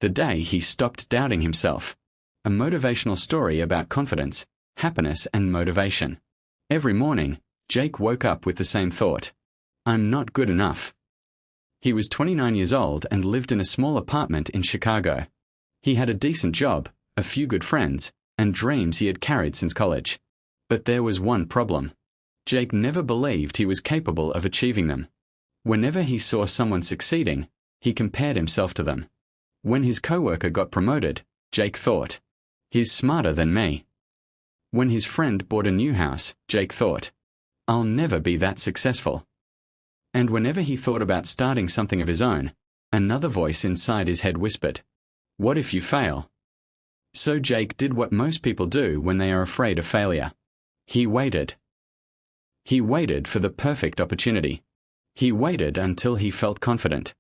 The day he stopped doubting himself. A motivational story about confidence, happiness, and motivation. Every morning, Jake woke up with the same thought. I'm not good enough. He was 29 years old and lived in a small apartment in Chicago. He had a decent job, a few good friends, and dreams he had carried since college. But there was one problem. Jake never believed he was capable of achieving them. Whenever he saw someone succeeding, he compared himself to them. When his coworker got promoted, Jake thought, he's smarter than me. When his friend bought a new house, Jake thought, I'll never be that successful. And whenever he thought about starting something of his own, another voice inside his head whispered, what if you fail? So Jake did what most people do when they are afraid of failure. He waited. He waited for the perfect opportunity. He waited until he felt confident.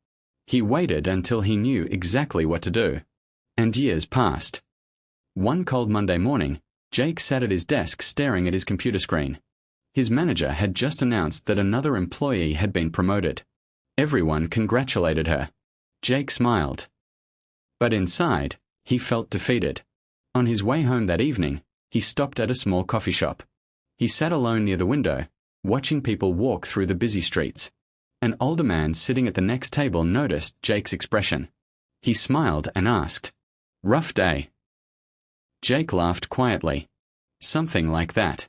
He waited until he knew exactly what to do. And years passed. One cold Monday morning, Jake sat at his desk staring at his computer screen. His manager had just announced that another employee had been promoted. Everyone congratulated her. Jake smiled. But inside, he felt defeated. On his way home that evening, he stopped at a small coffee shop. He sat alone near the window, watching people walk through the busy streets. An older man sitting at the next table noticed Jake's expression. He smiled and asked, rough day? Jake laughed quietly. Something like that.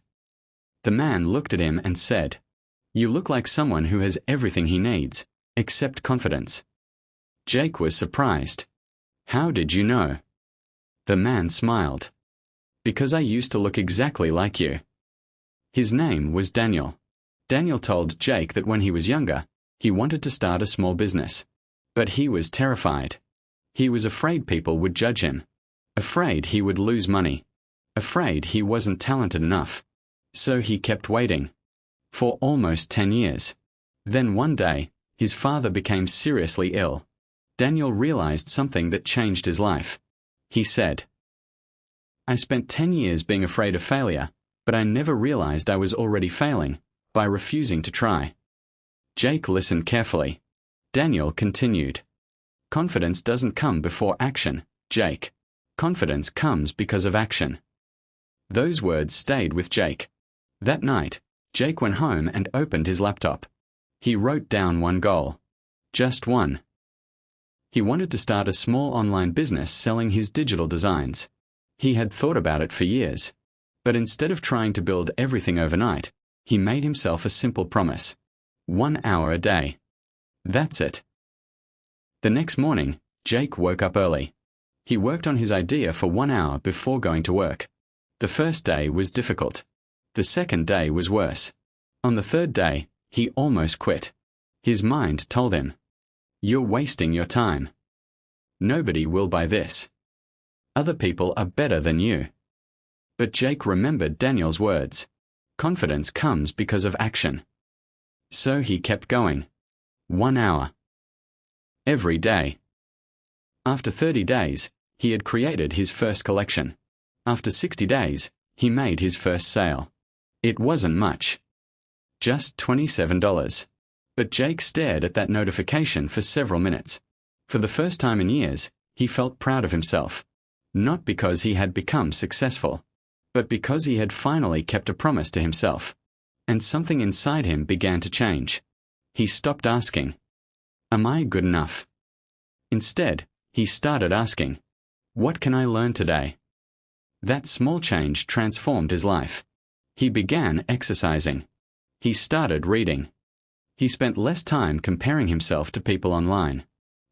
The man looked at him and said, you look like someone who has everything he needs, except confidence. Jake was surprised. How did you know? The man smiled. Because I used to look exactly like you. His name was Daniel. Daniel told Jake that when he was younger, he wanted to start a small business. But he was terrified. He was afraid people would judge him. Afraid he would lose money. Afraid he wasn't talented enough. So he kept waiting. For almost 10 years. Then one day, his father became seriously ill. Daniel realized something that changed his life. He said, I spent 10 years being afraid of failure, but I never realized I was already failing by refusing to try. Jake listened carefully. Daniel continued. Confidence doesn't come before action, Jake. Confidence comes because of action. Those words stayed with Jake. That night, Jake went home and opened his laptop. He wrote down one goal. Just one. He wanted to start a small online business selling his digital designs. He had thought about it for years. But instead of trying to build everything overnight, he made himself a simple promise. 1 hour a day. That's it. The next morning, Jake woke up early. He worked on his idea for 1 hour before going to work. The first day was difficult. The second day was worse. On the third day, he almost quit. His mind told him, you're wasting your time. Nobody will buy this. Other people are better than you. But Jake remembered Daniel's words. Confidence comes because of action. So he kept going. 1 hour. Every day. After 30 days, he had created his first collection. After 60 days, he made his first sale. It wasn't much. Just $27. But Jake stared at that notification for several minutes. For the first time in years, he felt proud of himself. Not because he had become successful, but because he had finally kept a promise to himself. And something inside him began to change. He stopped asking, am I good enough? Instead, he started asking, what can I learn today? That small change transformed his life. He began exercising. He started reading. He spent less time comparing himself to people online.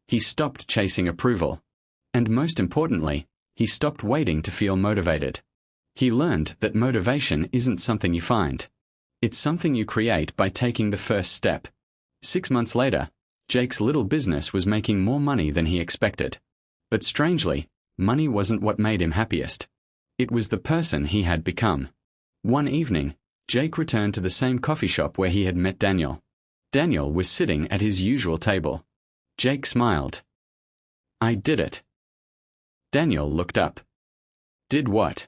He stopped chasing approval. And most importantly, he stopped waiting to feel motivated. He learned that motivation isn't something you find. It's something you create by taking the first step. 6 months later, Jake's little business was making more money than he expected. But strangely, money wasn't what made him happiest. It was the person he had become. One evening, Jake returned to the same coffee shop where he had met Daniel. Daniel was sitting at his usual table. Jake smiled. I did it. Daniel looked up. Did what?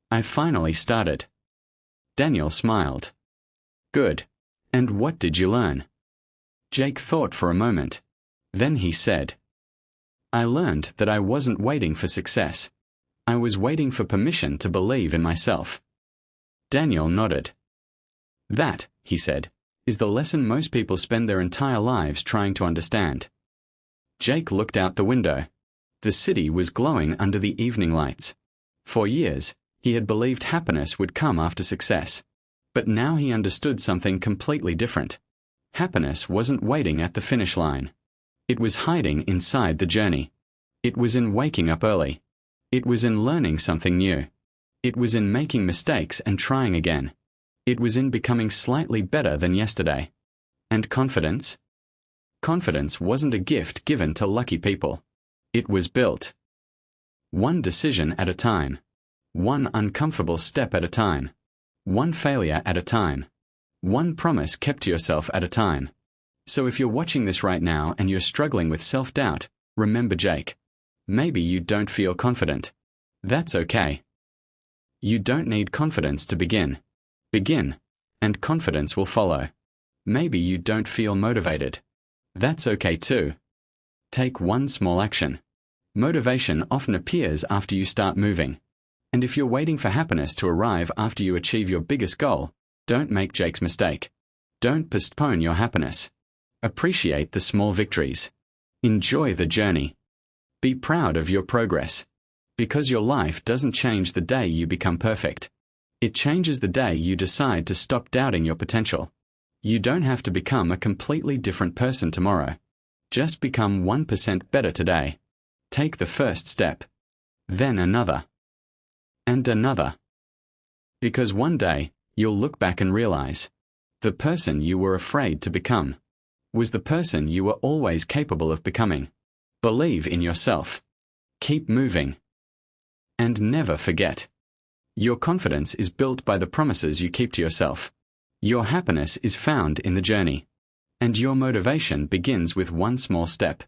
I finally started. Daniel smiled. Good. And what did you learn? Jake thought for a moment. Then he said, I learned that I wasn't waiting for success. I was waiting for permission to believe in myself. Daniel nodded. That, he said, is the lesson most people spend their entire lives trying to understand. Jake looked out the window. The city was glowing under the evening lights. For years, he had believed happiness would come after success. But now he understood something completely different. Happiness wasn't waiting at the finish line. It was hiding inside the journey. It was in waking up early. It was in learning something new. It was in making mistakes and trying again. It was in becoming slightly better than yesterday. And confidence? Confidence wasn't a gift given to lucky people. It was built. One decision at a time. One uncomfortable step at a time. One failure at a time. One promise kept to yourself at a time. So if you're watching this right now and you're struggling with self-doubt, remember Jake. Maybe you don't feel confident. That's okay. You don't need confidence to begin. Begin, and confidence will follow. Maybe you don't feel motivated. That's okay too. Take one small action. Motivation often appears after you start moving. And if you're waiting for happiness to arrive after you achieve your biggest goal, don't make Jake's mistake. Don't postpone your happiness. Appreciate the small victories. Enjoy the journey. Be proud of your progress. Because your life doesn't change the day you become perfect. It changes the day you decide to stop doubting your potential. You don't have to become a completely different person tomorrow. Just become 1% better today. Take the first step. Then another. And another. Because one day, you'll look back and realize, the person you were afraid to become was the person you were always capable of becoming. Believe in yourself. Keep moving. And never forget. Your confidence is built by the promises you keep to yourself. Your happiness is found in the journey. And your motivation begins with one small step.